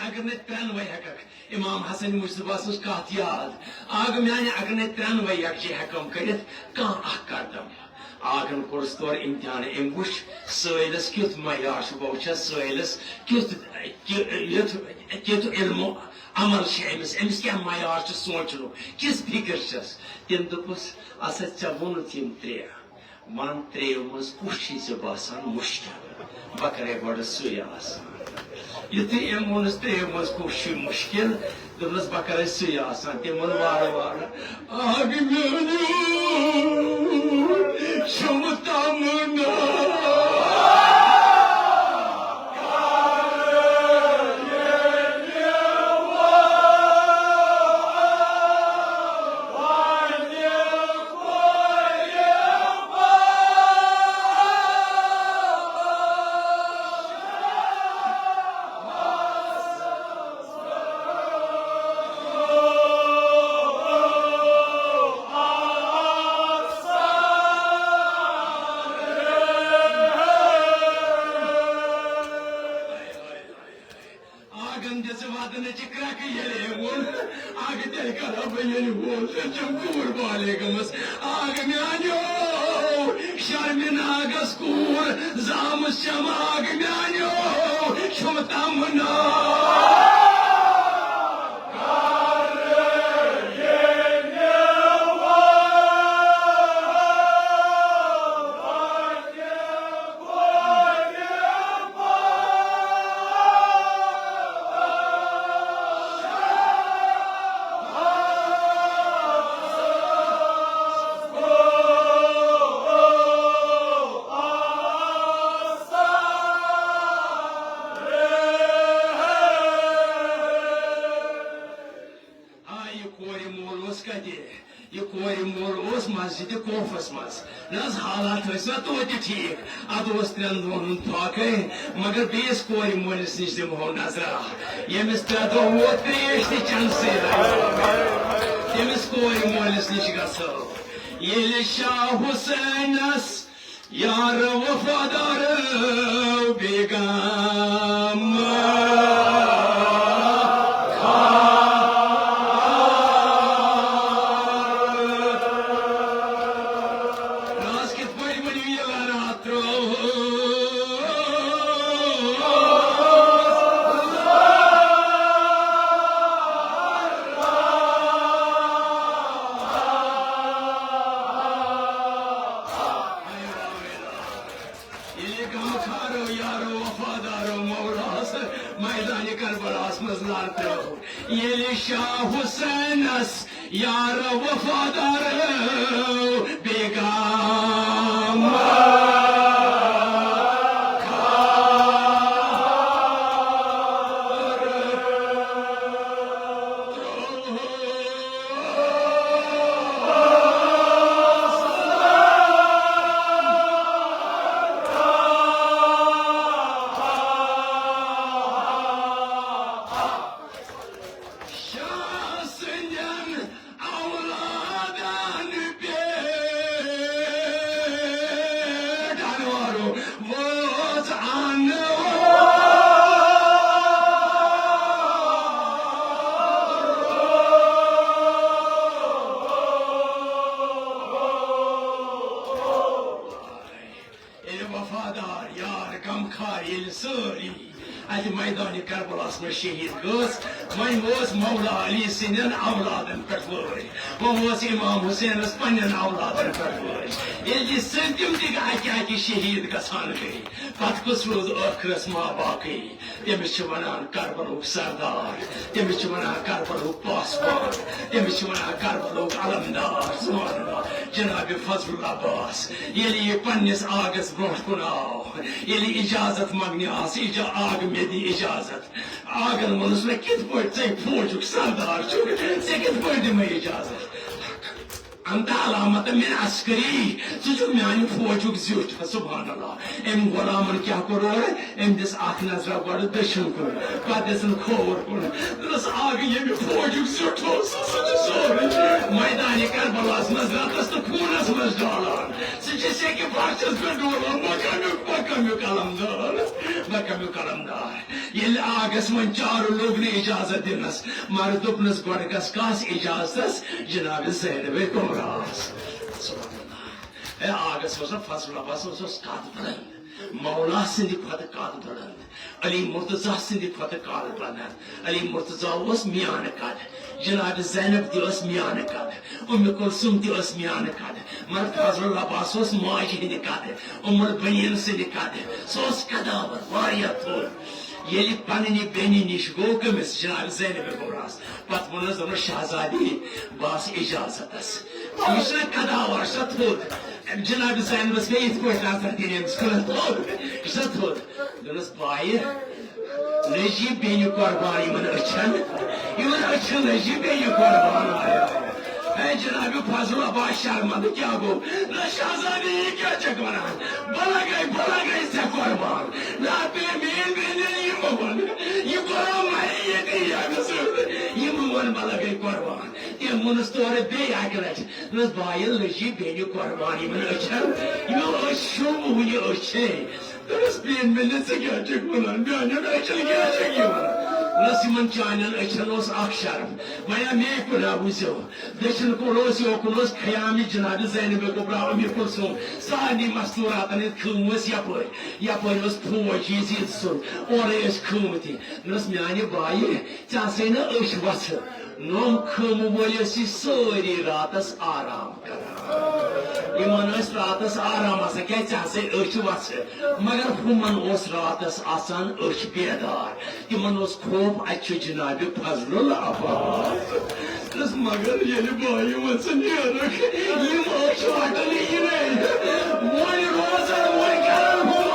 अगर ने त्रेनवे हकक इमाम हसन मुश्तफा सस कत याद आग माने अगर ने त्रेनवे यकजे हकम करित कह करदम आगन कोर्स तौर इम्तिहान अम वुच सैलस क्युत मयार वह सैलस क्युत इल्मो अमल अमिस अमिस क्या मयार सोचन किस फिक्र तम दोपस अस ऐ वोन यम त्रे वन त्रेव मज कुछ बासान मुश्किल बह करे गो सै युथु अम वोनस त्रेव मज कुछ मुश्किल दोपस बह करे सै तम वो वार वार आग क्षमता शर्मिनागस कूर जाम शमाग म्यानो क्षमता मुना मस्जिद कोफस मज हालात तो ठीक अद त्रेन दोन फाक मगर बेस कोर मोलिस नश दिमो नजरा यमिस 3 दो वो त्रेश चन तमिस कोर मोलिस नश गो ये शाह हुसैनस यार वफादार बेगम ये शाह हुसैनस यार वफादार बेगम मैदान करबलास में शहीद गस वन मौला अली सिंदन औलादन पे वो इमाम हुसैन पन्न औलादन पे सदम तक शहीद गसान गई पत कस रोज आखिरस माँ बाकी तमिस वनान करबलुक सरदार तमिस वनान करबलुक पासवान तमिस वनान करबलुक अलमदार जनाब फजल अब्बास ये पन्निस आगस ब्रोह कुन आव ये इजाजत मंगने आग मे दी इजाजत आगन वनस मे कित पे फौजुक सरदार कित पे दिम इजाजत अंत अलामत min askari sujuk meani fojuk zut subhanallah em golaman kya koro em dis akh nazra god dashan kor padesan khor kor das aag ye me fojuk zut sorry maydani karbalas nazra das to khunas mas dalan such se ke parchas pe dolan makamuk kalamdar yel aagas man charu log ne ijazat dinas mar dupnas god kas kas ijazat janab Zainab Komras Agas was a fazla was a scattered. Maula Cindy Patakardan. Ali Murtaza Cindy Patakardan. Ali Murtaza was Mianakad. Janab Zainab Dios Mianakad. Kulsum Dios Mianakad. Mar Fazla Abbas was Majidikad. Banian Sidikad. Sos Kadaver, Variatur. Yeli panini benini shgokemes Janab Zainab Komras. Patmonas on Shazadi Bas Ijazatas. Misha Kadavar Shatud. Janab Zainab was faithful after the name Skull. Shatud. There was Bayer. Reji Benu Korbani man Achan. You were Achan Reji Benu Korbani. Janab Fazla Basharman the Kago. La Shazadi Kachakwana. Balagai Sakorban. La Bemin. You go on my you one Malagai Korban. You monastery bay accurate. Let's buy a legit Benu Korban. You are sure who you are saying. There has been minutes ago. You're actually getting you. Nasiman China, Echanos Aksharam. My American Abuso. They shall Colosio Colos Kayami Janad Zainab Cobra Mirkoso. Sadi Masturat and it was Yapoy. Yapoy was poor, Jesus son. Or is comity. Nasmiani Baye. Tasena Ushwasser. Nom cum vogliosi sori ratas aram. Imanos ratas aram as a catch Ushwasser. Magar Human was ratas asan Ushpiadar. Imanos Kop Achujinabi Pazlula. This Magar Yeliboy was a near. You are shortly in. One rose and one carol.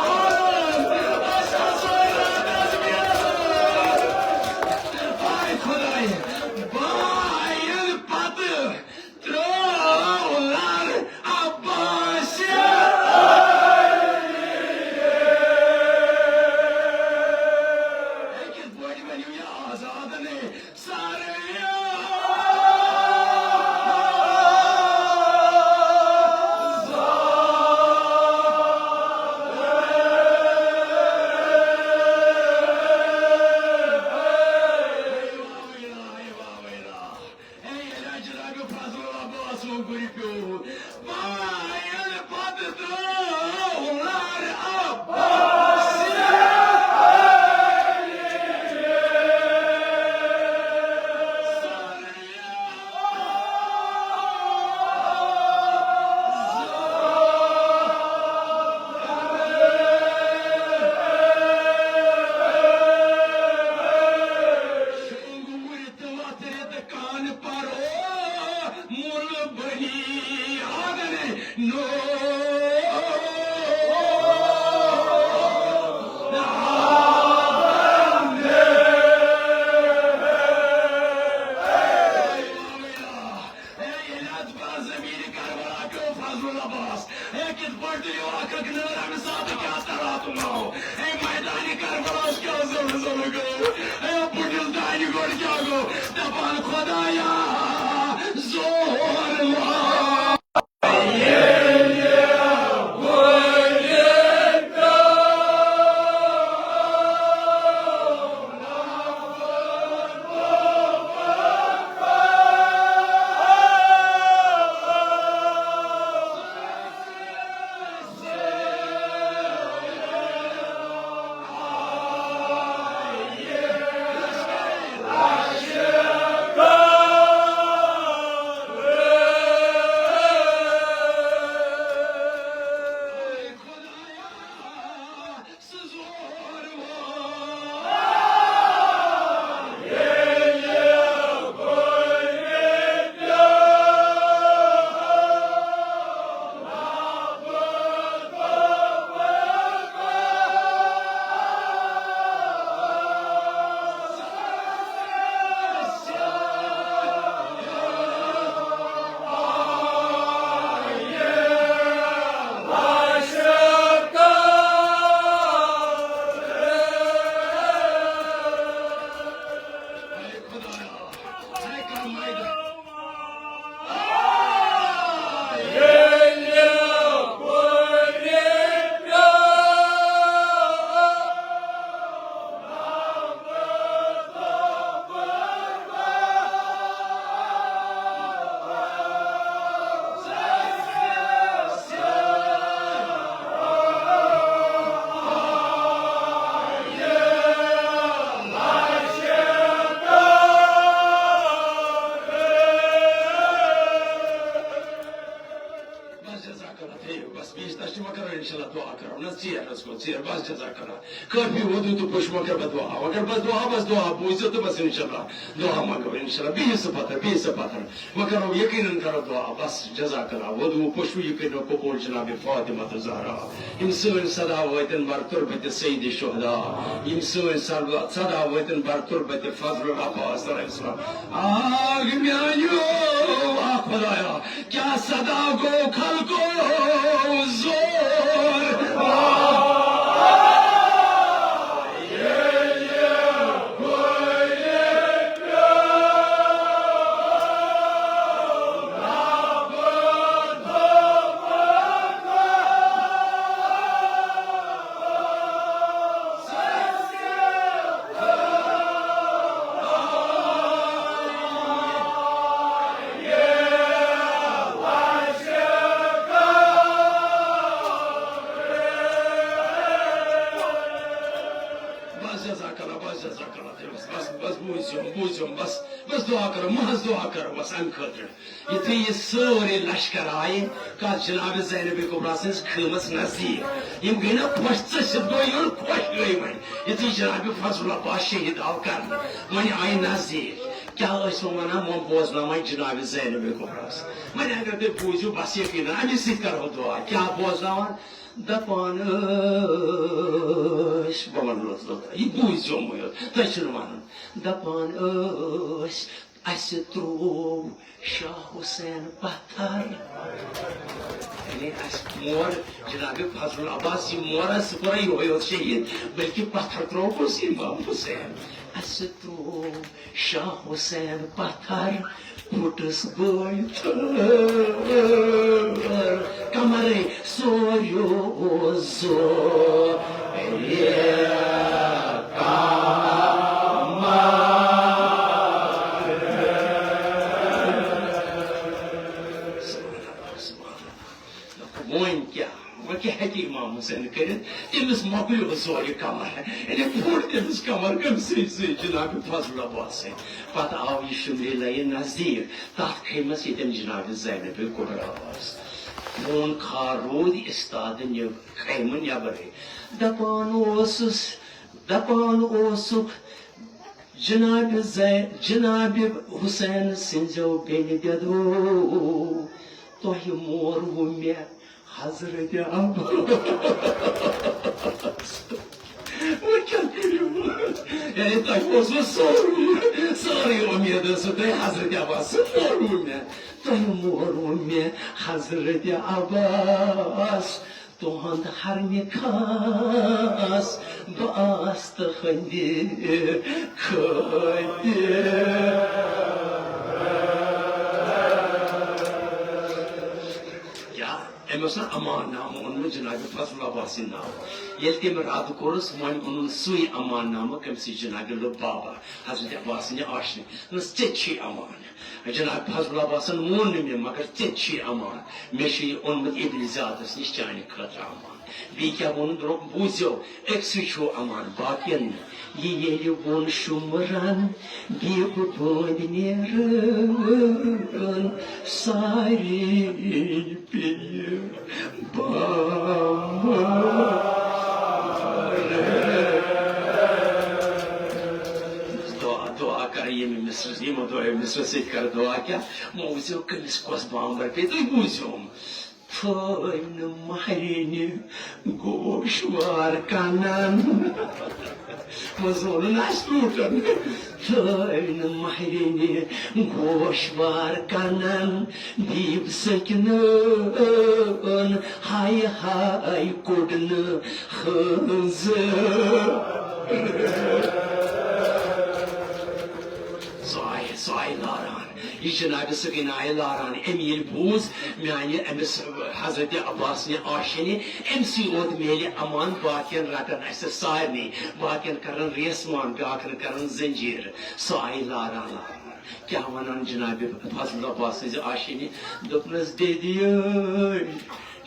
İşte makara inşallah dua karo. Nasıl ciğer nasıl ciğer bas ceza kara. Kafi vodu tu push makara bedua. Agar bas dua bu izzet bas inşallah. Dua makara inşallah. Bir sepatır. Makara yakinen kara dua bas ceza kara. Vodu push yakinen kopol Cenab-ı Fatıma Zahra. İmsün sada vayten bar turbeti Seyyid-i Şuhada. İmsün sada vayten bar turbeti Fazl-ı Abbas Aleyhisselam. Gümyanyo ah Khudaya. Kya sada go khal ko zor. Bas dua karo, mahz dua karo, bas am khadr. Yitri ye sore lashkar aaye, ka Janab Zainab-i Kubra sens khilmas nazir. Yim gina khosh shibdoyun khosh goyman. Yitri Janab Fazlullah Abbas shehid alkan. Mani ay nazir. Kya ais mana mon boznamay Janab Zainab-i Kubra. Mani agar de buju bas yakinan ami sit karo dua. Kya boznaman? Dapanış babanızda bu izliyor taşırmanın dapanış asitru Şah Hüseyin Batar yani mor Cenab-ı Fazl Abbas mora sıfıra yoğuyor şehit belki Batar tropos İmam Hüseyin asitru Şah Hüseyin Batar putus boyutur kamare soruyoruz Hadi İmam Hüseyin kerin, temiz makul zori kamar. Pur temiz kamar kamsıysa Cenab-ı Fazl Abbas'ı. Pat avi şumrilayı nazir, taht kıyması yetem Cenab-ı Zeynep-i Kubra Abbas. Mon karud istadın ya kıyımın ya bari. Dapan osuk, Cenab-ı Hüseyin sincav beni dedu. Tohi mor vumya. Hazreti Abbas. O क्या yani taşması soruyor miyadası da Hazreti Abbas soruyor mu? Soruyor mu Hazreti Abbas? Doğan her nekas bastı handi kaydı. Mesela aman namı onun Cenab-ı Fazl Abbas'ın namı. Yelte merad korus mani onun sui aman namı kemsi Cenab-ı Lubaba. Hazreti Abbas'ın aşını. Nasıl çeçi aman. Cenab-ı Fazl Abbas'ın muğnimi makar çeçi aman. Meşi onun ibn zatısı nişçani kıra aman. Bir kya bunun durup buzo eksuçu aman. Bakyen yiyeli bunu şumran bir bu dinlerin sahip Dua karayemi Mısır'ıyım, dua Mısır seykar dua kya, muzio kımis kos bağımlar pedo muzio. Toynu mahrini goş var kanan. Mazonu naslutan. Toynu mahrini goş var kanan. Dib saknın hay hay kudnu hızır. Sayılaran, Cenab-ı Sıkınayilaran, emir buz, yani emis Hazreti Abbas'ın aşeni, emsi odmeli aman bakken ratan ise sahni, bakken karın resman, bakken karın zincir, sayılaran. Kya vanan Cenab-ı Fazl Abbas'ın aşeni, dopnaz dediyor,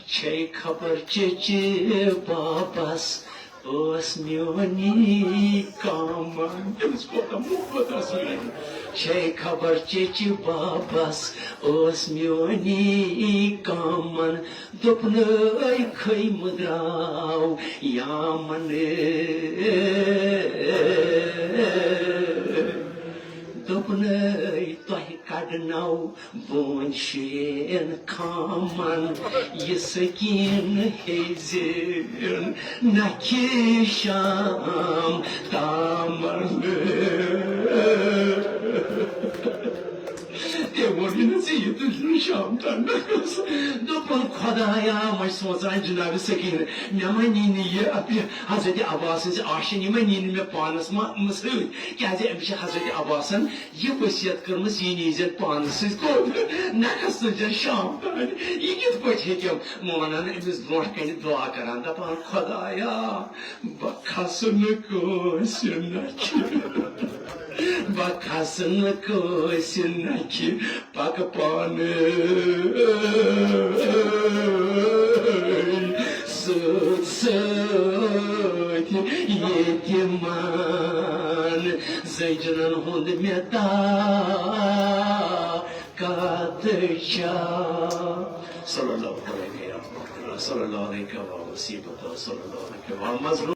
çey kapır çeçi babas, Osmioni kaman Skota muhbatas yani Şey kabar çeçi babas Osmioni kaman Dopnay kıymadrav Yamanı Dopnay tohi kadnav Bonşen kaman Yesakin hezin Nakişam Tamarlı Temurine seyyidin Şam'dan Dopun Khodaya Maşsozan Cenab-ı Sakin Namaniniye Abi Hazreti Abbas'ın aşın Namanini में पानस muscle क्या जे अभी हजरत अब्बासन ये वसीयत करमस ये नीजत पानस को नखस जन शाम तान ये कित पछ हे मोनन इस ब्रोट कन दुआ करान दपान खुदाया बखसन को सिनकी बखसन को सिनकी पक पान Yetiman Zeycanan hund meta Kadışa Sallallahu aleyhi ve sellem Sallallahu aleyhi ve sellem Sallallahu aleyhi ve sellem